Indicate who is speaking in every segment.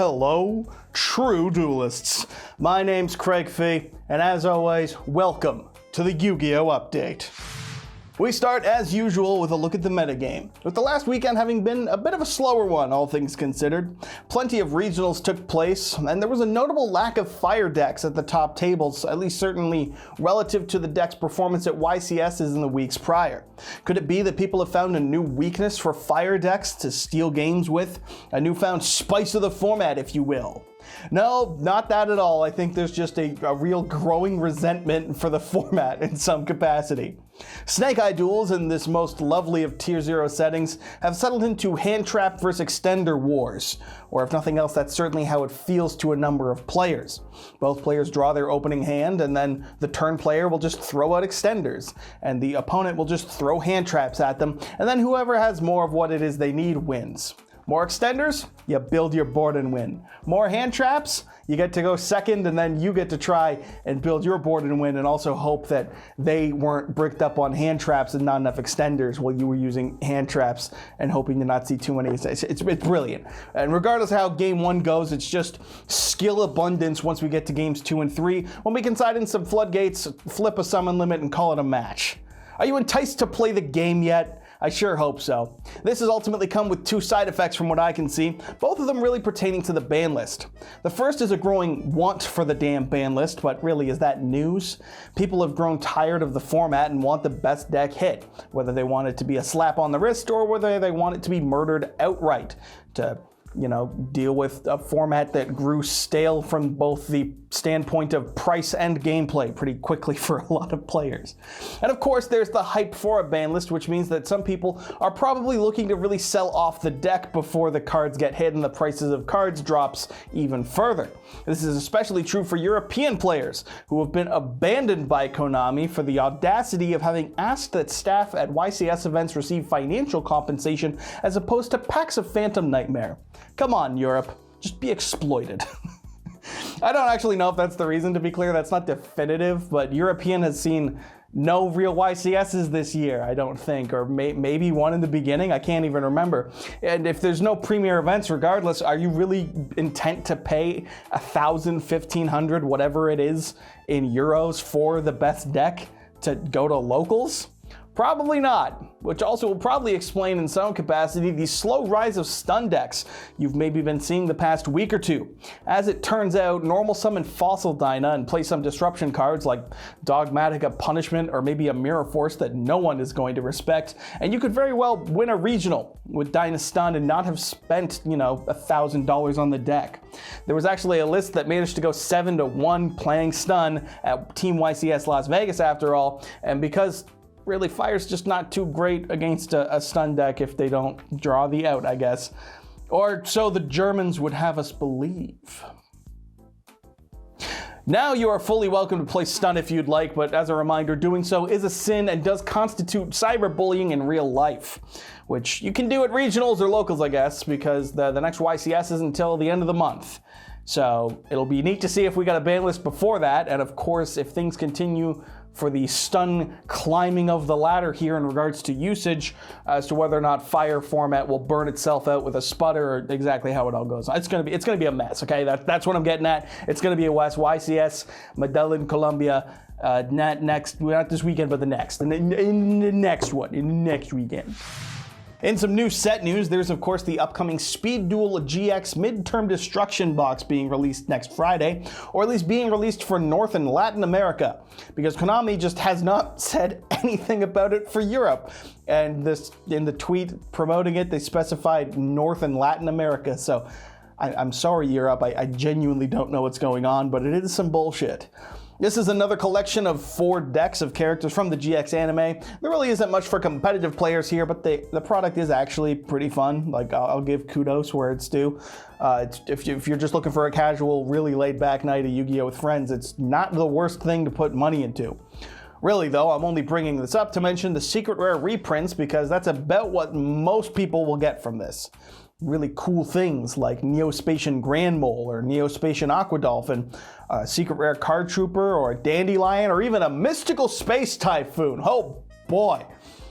Speaker 1: Hello, true duelists. My name's Craig Fee, and as always, welcome to the Yu-Gi-Oh! Update. We start, as usual, with a look at the metagame, with the last weekend having been a bit of a slower one, all things considered. Plenty of regionals took place, and there was a notable lack of fire decks at the top tables, at least certainly relative to the deck's performance at YCS's in the weeks prior. Could it be that people have found a new weakness for fire decks to steal games with? A newfound spice of the format, if you will. No, not that at all. I think there's just a real growing resentment for the format in some capacity. Snake Eye duels in this most lovely of Tier 0 settings have settled into hand trap versus extender wars, or if nothing else, that's certainly how it feels to a number of players. Both players draw their opening hand, and then the turn player will just throw out extenders, and the opponent will just throw hand traps at them, and then whoever has more of what it is they need wins. More extenders, you build your board and win. More hand traps, you get to go second, and then you get to try and build your board and win, and also hope that they weren't bricked up on hand traps and not enough extenders while you were using hand traps and hoping to not see too many. It's brilliant. And regardless of how game 1 goes, it's just skill abundance once we get to games 2 and 3, when we can side in some floodgates, flip a summon limit, and call it a match. Are you enticed to play the game yet? I sure hope so. This has ultimately come with 2 side effects from what I can see, both of them really pertaining to the ban list. The first is a growing want for the damn ban list, but really, is that news? People have grown tired of the format and want the best deck hit, whether they want it to be a slap on the wrist or whether they want it to be murdered outright, to deal with a format that grew stale from both the standpoint of price and gameplay pretty quickly for a lot of players. And of course, there's the hype for a ban list, which means that some people are probably looking to really sell off the deck before the cards get hit and the prices of cards drops even further. This is especially true for European players, who have been abandoned by Konami for the audacity of having asked that staff at YCS events receive financial compensation as opposed to packs of Phantom Nightmare. Come on, Europe, just be exploited. I don't actually know if that's the reason, to be clear. That's not definitive, but European has seen no real YCSs this year, I don't think, or maybe one in the beginning, I can't even remember. And if there's no premier events, regardless, are you really intent to pay 1,000, 1,500, whatever it is, in euros for the best deck to go to locals? Probably not, which also will probably explain in some capacity the slow rise of stun decks you've maybe been seeing the past week or two. As it turns out, normal summon Fossil Dyna and play some disruption cards like Dogmatica Punishment or maybe a Mirror Force that no one is going to respect, and you could very well win a regional with Dyna Stun and not have spent, $1,000 on the deck. There was actually a list that managed to go 7-1 playing stun at Team YCS Las Vegas after all, and because really, fire's just not too great against a stun deck if they don't draw the out, I guess. Or so the Germans would have us believe. Now you are fully welcome to play stun if you'd like, but as a reminder, doing so is a sin and does constitute cyberbullying in real life, which you can do at regionals or locals, I guess, because the next YCS isn't until the end of the month. So it'll be neat to see if we got a ban list before that, and of course, if things continue for the stun climbing of the ladder here in regards to usage, as to whether or not fire format will burn itself out with a sputter, or exactly how it all goes. It's gonna be a mess, okay? That's what I'm getting at. It's gonna be a YCS, Medellin, Colombia, not this weekend, but the next, and in the next weekend. In some new set news, there's of course the upcoming Speed Duel GX Midterm Destruction box being released next Friday, or at least being released for North and Latin America, because Konami just has not said anything about it for Europe. And this, in the tweet promoting it, they specified North and Latin America, so I'm sorry, Europe, I genuinely don't know what's going on, but it is some bullshit. This is another collection of 4 decks of characters from the GX anime. There really isn't much for competitive players here, but the product is actually pretty fun. Like, I'll give kudos where it's due. If you're just looking for a casual, really laid-back night of Yu-Gi-Oh! With friends, it's not the worst thing to put money into. Really though, I'm only bringing this up to mention the secret rare reprints, because that's about what most people will get from this. Really cool things like Neospatian Grand Mole or Neospatian Aquadolphin, a secret rare Card Trooper or a Dandelion, or even a mystical Space Typhoon. Oh boy.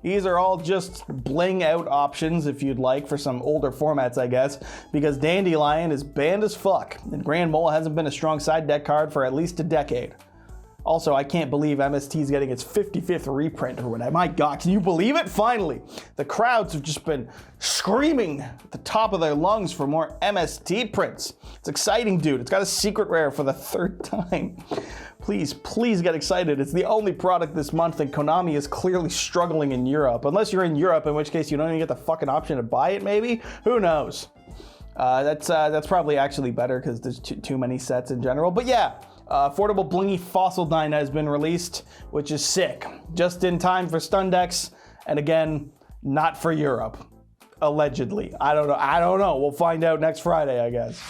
Speaker 1: These are all just bling out options, if you'd like, for some older formats, I guess, because Dandelion is banned as fuck, and Grand Mole hasn't been a strong side deck card for at least a decade. Also, I can't believe MST is getting its 55th reprint or whatever. My God, can you believe it? Finally, the crowds have just been screaming at the top of their lungs for more MST prints. It's exciting, dude. It's got a secret rare for the 3rd time. Please, please get excited. It's the only product this month, and Konami is clearly struggling in Europe. Unless you're in Europe, in which case you don't even get the fucking option to buy it, maybe? Who knows? That's probably actually better because there's too many sets in general. But yeah. Affordable Blingy Fossil Dyna has been released, which is sick. Just in time for Stun decks, and again, not for Europe. Allegedly. I don't know. We'll find out next Friday, I guess.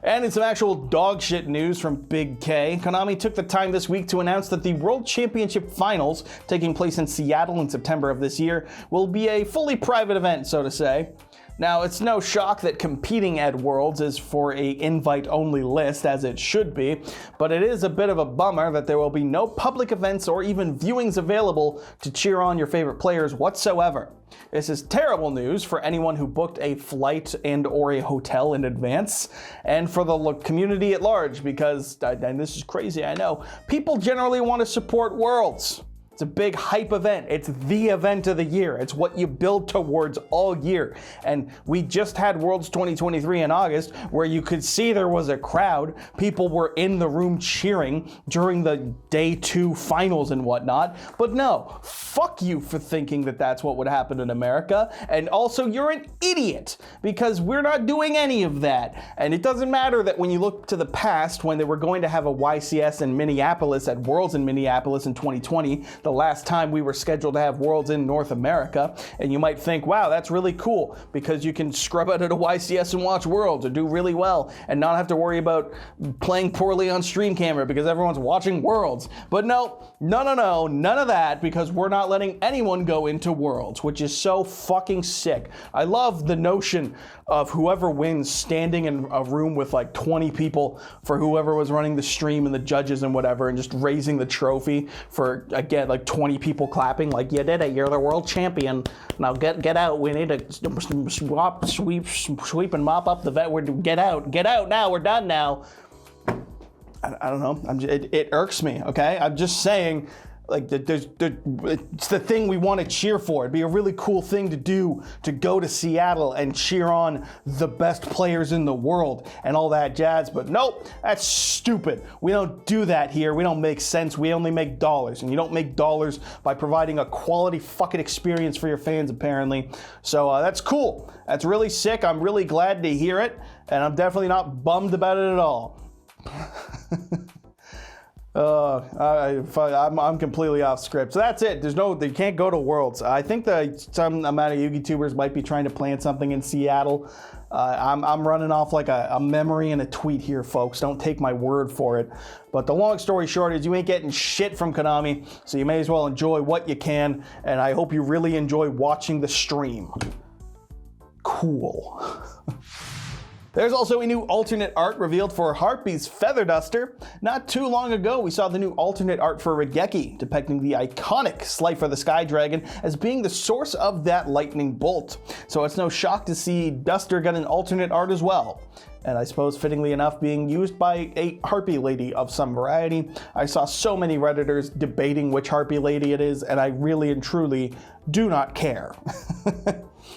Speaker 1: And in some actual dog shit news from Big K, Konami took the time this week to announce that the World Championship Finals, taking place in Seattle in September of this year, will be a fully private event, so to say. Now, it's no shock that competing at Worlds is for a invite-only list, as it should be, but it is a bit of a bummer that there will be no public events or even viewings available to cheer on your favorite players whatsoever. This is terrible news for anyone who booked a flight and or a hotel in advance, and for the community at large, because, and this is crazy, I know, people generally want to support Worlds. It's a big hype event. It's the event of the year. It's what you build towards all year. And we just had Worlds 2023 in August, where you could see there was a crowd. People were in the room cheering during the day 2 finals and whatnot. But no, fuck you for thinking that that's what would happen in America. And also, you're an idiot, because we're not doing any of that. And it doesn't matter that when you look to the past, when they were going to have a YCS in Minneapolis at Worlds in Minneapolis in 2020, the last time we were scheduled to have Worlds in North America, and you might think, wow, that's really cool, because you can scrub out at a YCS and watch Worlds or do really well and not have to worry about playing poorly on stream camera because everyone's watching Worlds. But no, none of that, because we're not letting anyone go into Worlds, which is so fucking sick. I love the notion of whoever wins standing in a room with like 20 people for whoever was running the stream and the judges and whatever, and just raising the trophy for, again, like 20 people clapping, like, you did it, you're the world champion. Now get out. We need to sweep and mop up the vet. Get out now. We're done now. I don't know. It irks me. Okay, I'm just saying. Like, it's the thing we want to cheer for. It'd be a really cool thing to do, to go to Seattle and cheer on the best players in the world and all that jazz. But nope, that's stupid. We don't do that here. We don't make sense. We only make dollars. And you don't make dollars by providing a quality fucking experience for your fans, apparently. So that's cool. That's really sick. I'm really glad to hear it. And I'm definitely not bummed about it at all. I'm completely off script. So that's it. They can't go to Worlds. I think that some amount of YouTubers might be trying to plan something in Seattle. I'm running off like a memory and a tweet here, folks. Don't take my word for it. But the long story short is you ain't getting shit from Konami, so you may as well enjoy what you can, and I hope you really enjoy watching the stream. Cool. There's also a new alternate art revealed for Harpy's Feather Duster. Not too long ago, we saw the new alternate art for Regeki, depicting the iconic Slifer the Sky Dragon as being the source of that lightning bolt. So it's no shock to see Duster get an alternate art as well. And I suppose, fittingly enough, being used by a Harpy lady of some variety. I saw so many Redditors debating which Harpy lady it is, and I really and truly do not care.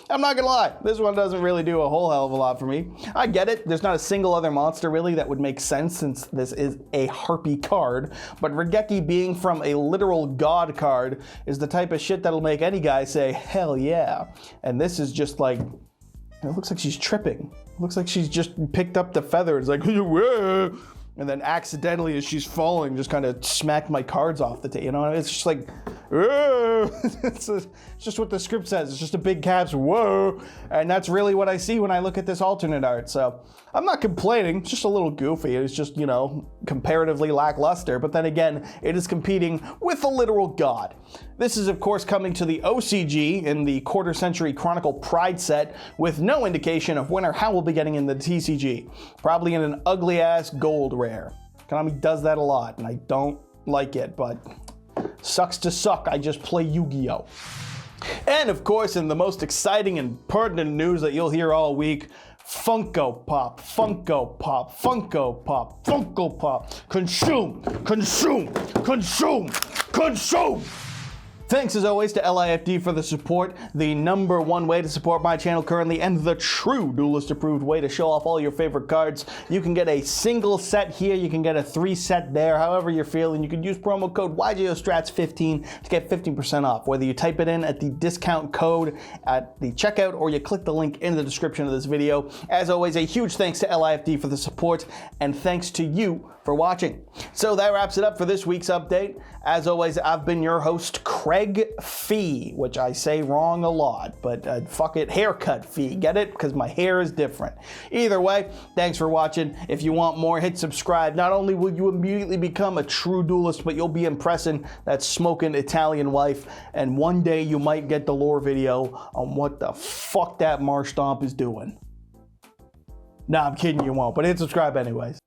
Speaker 1: I'm not gonna lie, this one doesn't really do a whole hell of a lot for me. I get it, there's not a single other monster really that would make sense since this is a Harpy card, but Regeki being from a literal god card is the type of shit that'll make any guy say, hell yeah. And this is just like, it looks like she's tripping. It looks like she's just picked up the feather. It's like, whoa. And then accidentally, as she's falling, just kind of smacked my cards off the table. You know, it's just like, whoa. It's just what the script says. It's just a big caps, whoa. And that's really what I see when I look at this alternate art. So I'm not complaining. It's just a little goofy. It's just, you know, comparatively lackluster. But then again, it is competing with a literal god. This is, of course, coming to the OCG in the Quarter Century Chronicle Pride set with no indication of when or how we'll be getting in the TCG. Probably in an ugly-ass gold rare. Konami does that a lot, and I don't like it, but sucks to suck. I just play Yu-Gi-Oh! And of course, in the most exciting and pertinent news that you'll hear all week, Funko Pop, Funko Pop, Funko Pop, Funko Pop. Consume, consume, consume, consume. Thanks as always to LIFD for the support, the #1 way to support my channel currently, and the true Duelist approved way to show off all your favorite cards. You can get a single set here, you can get a 3 set there, however you're feeling. You can use promo code YGOSTRATS15 to get 15% off, whether you type it in at the discount code at the checkout or you click the link in the description of this video. As always, a huge thanks to LIFD for the support, and thanks to you for watching. So that wraps it up for this week's update. As always, I've been your host, Craig Fee, which I say wrong a lot, but fuck it, haircut fee, get it? Because my hair is different. Either way, thanks for watching. If you want more, hit subscribe. Not only will you immediately become a true duelist, but you'll be impressing that smoking Italian wife, and one day you might get the lore video on what the fuck that Marsh Stomp is doing. Nah, I'm kidding, you won't, but hit subscribe anyways.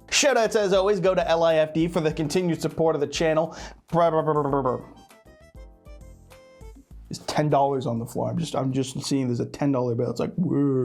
Speaker 1: Shoutouts, as always, go to LIFD for the continued support of the channel. It's $10 on the floor. I'm just seeing there's a $10 bill. It's like, whoa.